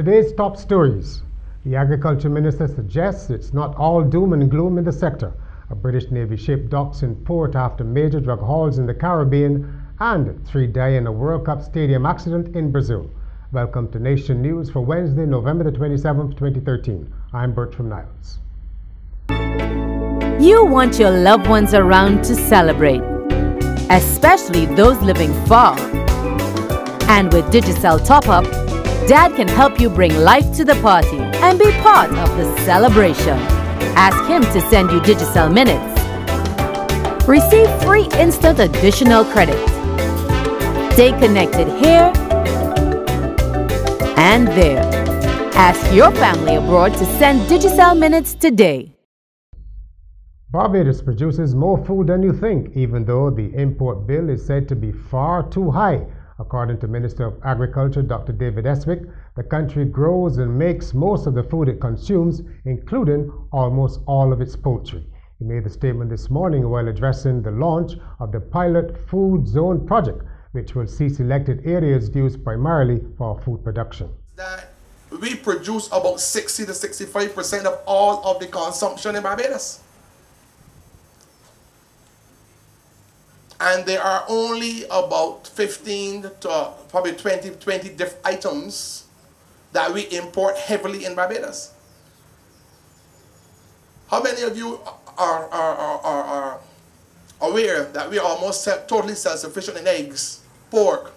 Today's top stories. The Agriculture Minister suggests it's not all doom and gloom in the sector. A British Navy ship docks in port after major drug hauls in the Caribbean, and 3 die in a World Cup stadium accident in Brazil. Welcome to Nation News for Wednesday, November the 27th, 2013. I'm Bertram Niles. You want your loved ones around to celebrate, especially those living far. And with Digicel Top-Up, Dad can help you bring life to the party and be part of the celebration. Ask him to send you Digicel Minutes. Receive free instant additional credit. Stay connected here and there. Ask your family abroad to send Digicel Minutes today. Barbados produces more food than you think, even though the import bill is said to be far too high. According to Minister of Agriculture Dr. David Eswick, the country grows and makes most of the food it consumes, including almost all of its poultry. He made the statement this morning while addressing the launch of the pilot food zone project, which will see selected areas used primarily for food production. That we produce about 60 to 65% of all of the consumption in Barbados. And there are only about 15 to probably 20 different items that we import heavily in Barbados. How many of you are aware that we are almost totally self-sufficient in eggs, pork,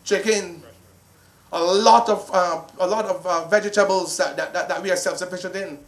chicken, a lot of vegetables that we are self-sufficient in?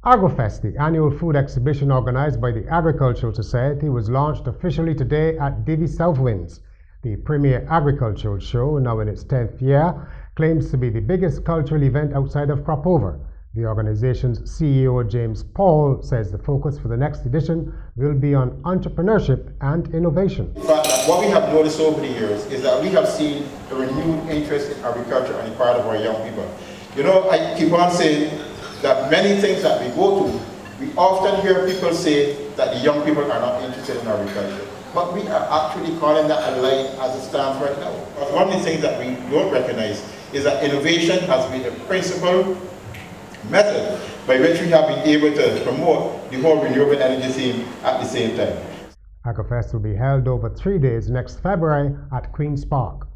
AgroFest, the annual food exhibition organized by the Agricultural Society, was launched officially today at Divi Southwinds. The premier agricultural show, now in its 10th year, claims to be the biggest cultural event outside of Cropover. The organization's CEO, James Paul, says the focus for the next edition will be on entrepreneurship and innovation. What we have noticed over the years is that we have seen a renewed interest in agriculture on the part of our young people. You know, I keep on saying that many things that we go to, we often hear people say that the young people are not interested in agriculture. But we are actually calling that a lie as it stands right now. But one of the things that we don't recognize is that innovation has been the principal method by which we have been able to promote the whole renewable energy theme at the same time. AgroFest will be held over 3 days next February at Queen's Park.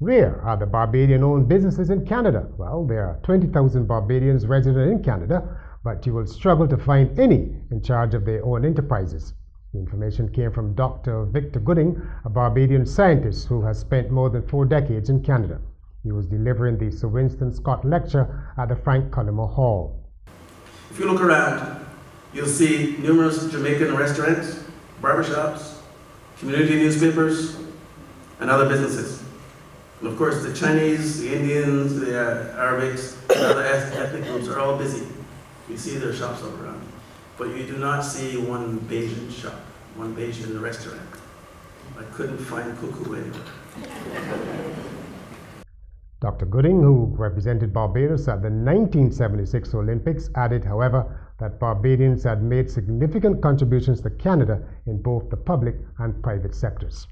Where are the Barbadian-owned businesses in Canada? Well, there are 20,000 Barbadians resident in Canada, but you will struggle to find any in charge of their own enterprises. The information came from Dr. Victor Gooding, a Barbadian scientist who has spent more than 4 decades in Canada. He was delivering the Sir Winston Scott Lecture at the Frank Cullimore Hall. If you look around, you'll see numerous Jamaican restaurants, barbershops, community newspapers, and other businesses. And of course, the Chinese, the Indians, the Arabics, and other ethnic groups are all busy. You see their shops all around. But you do not see one Bayesian shop, one Bayesian restaurant. I couldn't find cuckoo anywhere. Dr. Gooding, who represented Barbados at the 1976 Olympics, added, however, that Barbadians had made significant contributions to Canada in both the public and private sectors.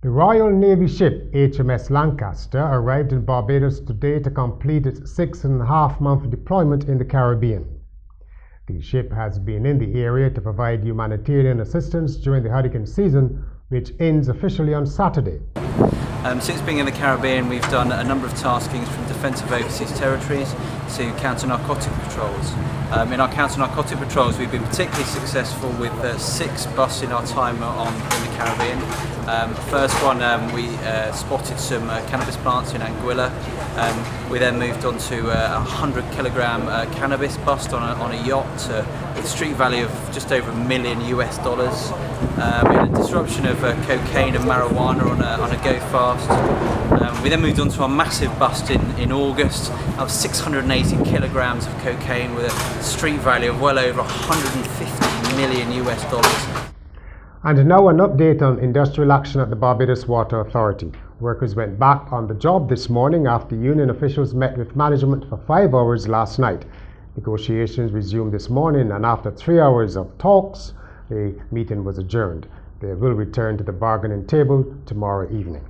The Royal Navy ship HMS Lancaster arrived in Barbados today to complete its 6.5-month deployment in the Caribbean. The ship has been in the area to provide humanitarian assistance during the hurricane season, which ends officially on Saturday. Since being in the Caribbean, we've done a number of taskings from defensive overseas territories to counter-narcotic patrols. In our counter-narcotic patrols, we've been particularly successful with 6 busts in our time in the Caribbean. First one, we spotted some cannabis plants in Anguilla. We then moved on to a 100-kilogram cannabis bust on a yacht with a street value of just over $1 million US. We had a disruption of cocaine and marijuana on a go fast. We then moved on to a massive bust in August. That was 680 kilograms of cocaine with a street value of well over $150 million US. And now an update on industrial action at the Barbados Water Authority. Workers went back on the job this morning after union officials met with management for 5 hours last night. Negotiations resumed this morning, and after 3 hours of talks, the meeting was adjourned. They will return to the bargaining table tomorrow evening.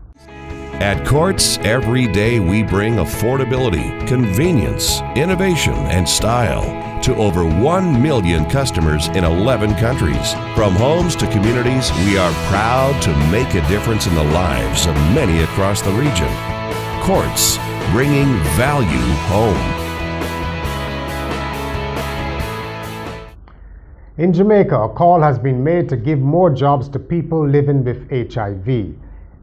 At Courts, every day we bring affordability, convenience, innovation, and style to over 1 million customers in 11 countries. From homes to communities, we are proud to make a difference in the lives of many across the region. Courts, bringing value home. In Jamaica, a call has been made to give more jobs to people living with HIV.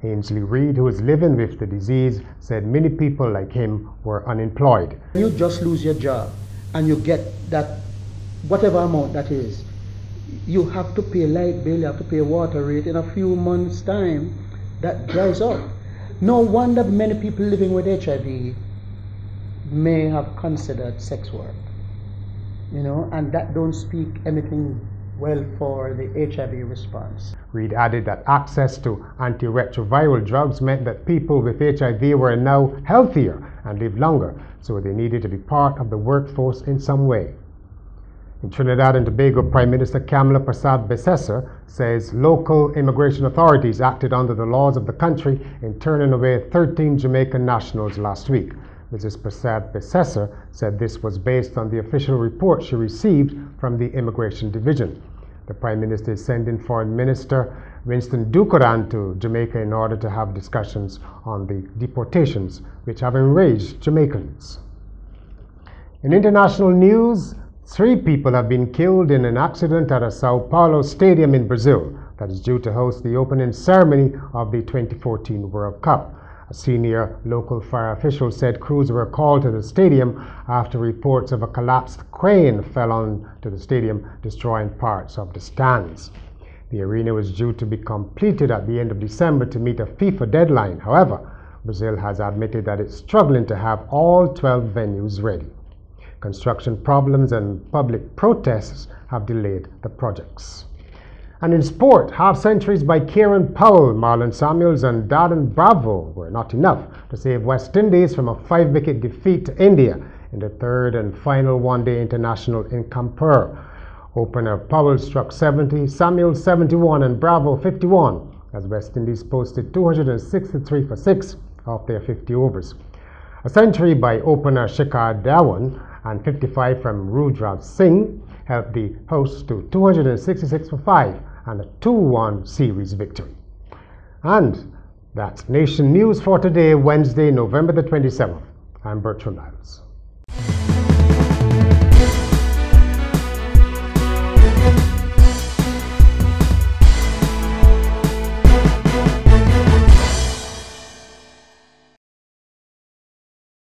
Ainsley Reid, who is living with the disease, said many people like him were unemployed. You just lose your job and you get that, whatever amount that is, you have to pay light bill, you have to pay water rate. In a few months' time, that dries up. No wonder many people living with HIV may have considered sex work. You know, and that don't speak anything well for the HIV response. Reid added that access to antiretroviral drugs meant that people with HIV were now healthier and lived longer, so they needed to be part of the workforce in some way. In Trinidad and Tobago, Prime Minister Kamla Persad-Bissessar says local immigration authorities acted under the laws of the country in turning away 13 Jamaican nationals last week. Mrs. Persad-Bissessar said this was based on the official report she received from the Immigration Division. The Prime Minister is sending Foreign Minister Winston Ducoran to Jamaica in order to have discussions on the deportations which have enraged Jamaicans. In international news, 3 people have been killed in an accident at a Sao Paulo stadium in Brazil that is due to host the opening ceremony of the 2014 World Cup. A senior local fire official said crews were called to the stadium after reports of a collapsed crane fell onto the stadium, destroying parts of the stands. The arena was due to be completed at the end of December to meet a FIFA deadline. However, Brazil has admitted that it's struggling to have all 12 venues ready. Construction problems and public protests have delayed the projects. And in sport, half-centuries by Kieran Powell, Marlon Samuels and Darren Bravo were not enough to save West Indies from a 5-wicket defeat to India in the third and final one-day international in Kanpur. Opener Powell struck 70, Samuels 71 and Bravo 51 as West Indies posted 263 for 6 off their 50 overs. A century by opener Shikhar Dhawan and 55 from Rudrav Singh helped the hosts to 266 for 5 and a 2-1 series victory. And that's Nation News for today, Wednesday, November the 27th. I'm Bertrand Niles.